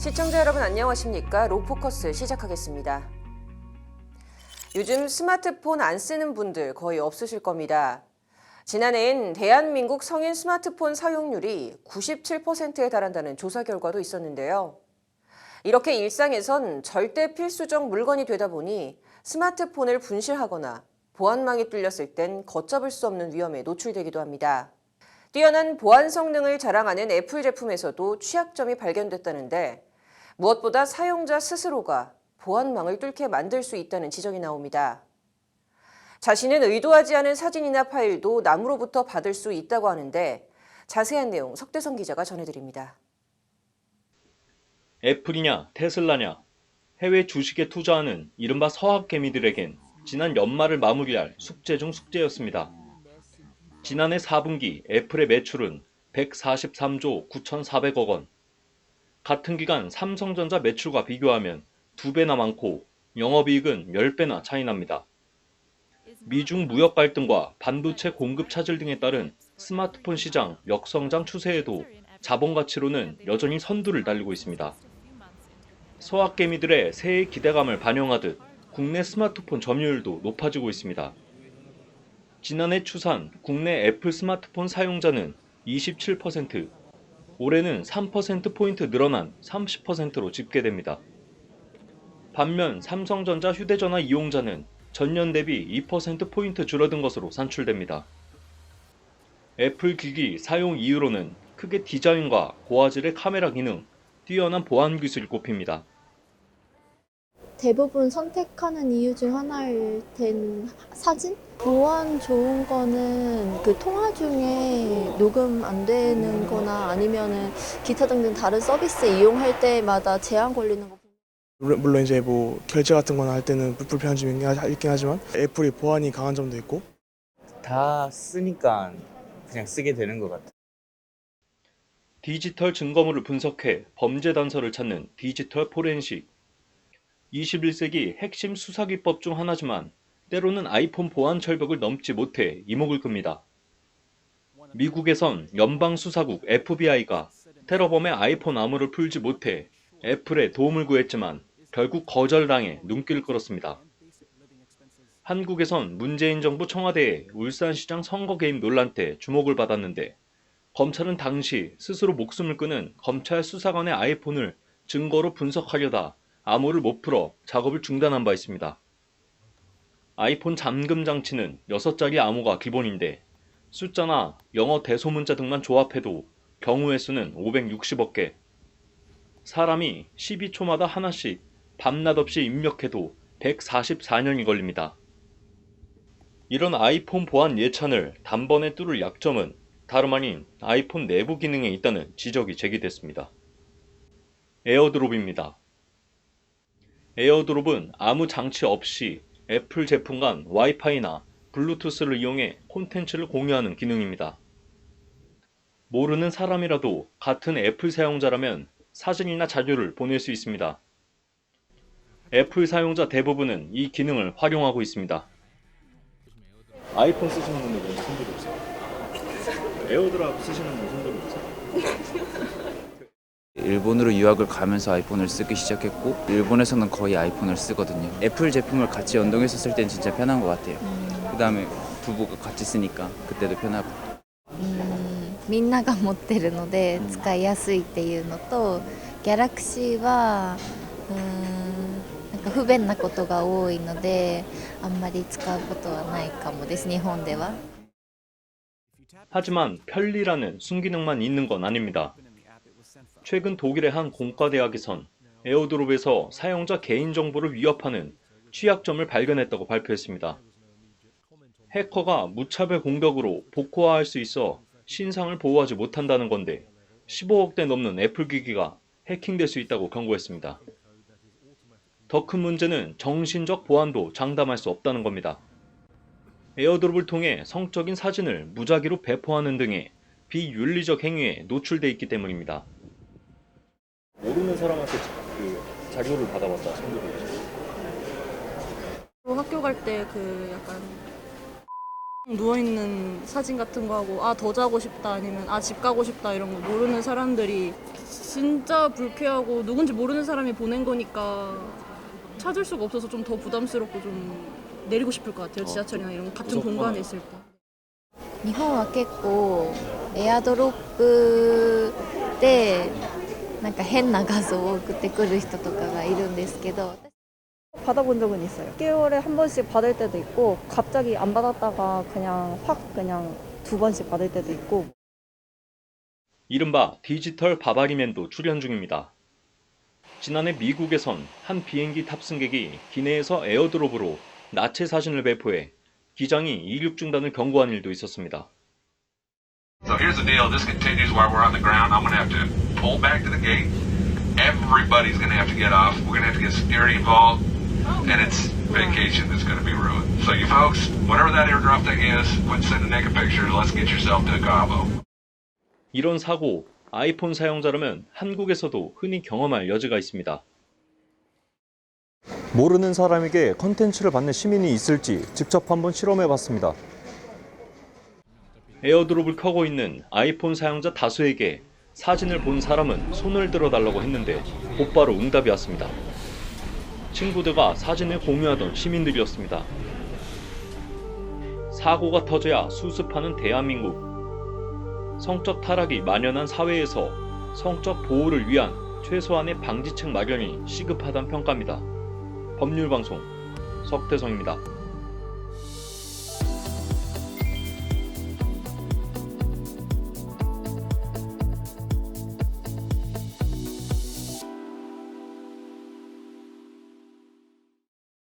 시청자 여러분 안녕하십니까? 로포커스 시작하겠습니다. 요즘 스마트폰 안 쓰는 분들 거의 없으실 겁니다. 지난해엔 대한민국 성인 스마트폰 사용률이 97%에 달한다는 조사 결과도 있었는데요. 이렇게 일상에선 절대 필수적 물건이 되다 보니 스마트폰을 분실하거나 보안망이 뚫렸을 땐 걷잡을 수 없는 위험에 노출되기도 합니다. 뛰어난 보안 성능을 자랑하는 애플 제품에서도 취약점이 발견됐다는데 무엇보다 사용자 스스로가 보안망을 뚫게 만들 수 있다는 지적이 나옵니다. 자신은 의도하지 않은 사진이나 파일도 남으로부터 받을 수 있다고 하는데 자세한 내용 석대성 기자가 전해드립니다. 애플이냐 테슬라냐 해외 주식에 투자하는 이른바 서학개미들에겐 지난 연말을 마무리할 숙제 중 숙제였습니다. 지난해 4분기 애플의 매출은 143조 9,400억 원. 같은 기간 삼성전자 매출과 비교하면 2배나 많고 영업이익은 10배나 차이 납니다. 미중 무역 갈등과 반도체 공급 차질 등에 따른 스마트폰 시장 역성장 추세에도 자본 가치로는 여전히 선두를 달리고 있습니다. 서학개미들의 새해 기대감을 반영하듯 국내 스마트폰 점유율도 높아지고 있습니다. 지난해 추산 국내 애플 스마트폰 사용자는 27%, 올해는 3%포인트 늘어난 30%로 집계됩니다. 반면 삼성전자 휴대전화 이용자는 전년 대비 2%포인트 줄어든 것으로 산출됩니다. 애플 기기 사용 이유로는 크게 디자인과 고화질의 카메라 기능, 뛰어난 보안 기술이 꼽힙니다. 대부분 선택하는 이유 중 하나일 텐 사진? 보안 좋은 거는 그 통화 중에 녹음 안 되는 거나 아니면은 기타 등등 다른 서비스 이용할 때마다 제한 걸리는 거. 물론 이제 뭐 결제 같은 거나 할 때는 불편한 점이 있긴 하지만 애플이 보안이 강한 점도 있고 다 쓰니까 그냥 쓰게 되는 것 같아요. 디지털 증거물을 분석해 범죄 단서를 찾는 디지털 포렌식. 21세기 핵심 수사기법 중 하나지만 때로는 아이폰 보안 철벽을 넘지 못해 이목을 끕니다. 미국에선 연방수사국 FBI가 테러범의 아이폰 암호를 풀지 못해 애플에 도움을 구했지만 결국 거절당해 눈길을 끌었습니다. 한국에선 문재인 정부 청와대의 울산시장 선거 개입 논란 때 주목을 받았는데 검찰은 당시 스스로 목숨을 끊은 검찰 수사관의 아이폰을 증거로 분석하려다 암호를 못 풀어 작업을 중단한 바 있습니다. 아이폰 잠금 장치는 6자리 암호가 기본인데 숫자나 영어 대소문자 등만 조합해도 경우의 수는 560억 개. 사람이 12초마다 하나씩 밤낮 없이 입력해도 144년이 걸립니다. 이런 아이폰 보안 예찬을 단번에 뚫을 약점은 다름 아닌 아이폰 내부 기능에 있다는 지적이 제기됐습니다. 에어드롭입니다. 에어드롭은 아무 장치 없이 애플 제품 간 와이파이나 블루투스를 이용해 콘텐츠를 공유하는 기능입니다. 모르는 사람이라도 같은 애플 사용자라면 사진이나 자료를 보낼 수 있습니다. 애플 사용자 대부분은 이 기능을 활용하고 있습니다. 아이폰 쓰시는 분들은 손들이 없어요. 에어드랍 쓰시는 분 손들이 없어요. 일본으로 유학을 가면서 아이폰을 쓰기 시작했고 일본에서는 거의 아이폰을 쓰거든요. 애플 제품을 같이 연동해서 쓸 땐 진짜 편한 것 같아요. 그 다음에 부부가 같이 쓰니까 그때도 편하고. みんなが持ってるので使いやすいっていうのと、ギャラクシーはなんか不便なことが多いのであんまり使うことはないかもです。日本では。 하지만 편리라는 순기능만 있는 건 아닙니다. 최근 독일의 한 공과대학에선 에어드롭에서 사용자 개인정보를 위협하는 취약점을 발견했다고 발표했습니다. 해커가 무차별 공격으로 복호화할 수 있어 신상을 보호하지 못한다는 건데 15억대 넘는 애플 기기가 해킹될 수 있다고 경고했습니다. 더 큰 문제는 정신적 보안도 장담할 수 없다는 겁니다. 에어드롭을 통해 성적인 사진을 무작위로 배포하는 등의 비윤리적 행위에 노출돼 있기 때문입니다. 모르는 사람한테 자료를 받아봤다 손들고 학교 갈 때 그 약간 누워있는 사진 같은 거 하고 아 더 자고 싶다 아니면 아 집 가고 싶다 이런 거 모르는 사람들이 진짜 불쾌하고 누군지 모르는 사람이 보낸 거니까 찾을 수가 없어서 좀 더 부담스럽고 좀 내리고 싶을 것 같아요. 지하철이나 이런 같은 공간에 있을 때. 日本は結構エアドロップでなんか変な画像を送ってくる人とかがいるんですけど 받아본 적은 있어요. 6개월에 한 번씩 받을 때도 있고 갑자기 안 받았다가 그냥 확 그냥 2번씩 받을 때도 있고. 이른바 디지털 바바리맨도 출연 중입니다. 지난해 미국에선 한 비행기 탑승객이 기내에서 에어드롭으로 나체 사진을 배포해 기장이 이륙중단을 경고한 일도 있었습니다. So here's the deal. This continues while we're on the ground. I'm going to have to pull back to the gate. Everybody's going to have to get off. We're going to have to get security involved. And it's vacation that's going to be ruined. So you folks, whatever that airdrop thing is, quit sending naked pictures. Let's get yourself to Cabo. 이런 사고, 아이폰 사용자라면 한국에서도 흔히 경험할 여지가 있습니다. 모르는 사람에게 컨텐츠를 받는 시민이 있을지 직접 한번 실험해봤습니다. 에어드롭을 켜고 있는 아이폰 사용자 다수에게 사진을 본 사람은 손을 들어달라고 했는데 곧바로 응답이 왔습니다. 친구들과 사진을 공유하던 시민들이었습니다. 사고가 터져야 수습하는 대한민국. 성적 타락이 만연한 사회에서 성적 보호를 위한 최소한의 방지책 마련이 시급하다는 평가입니다. 법률방송 석대성입니다.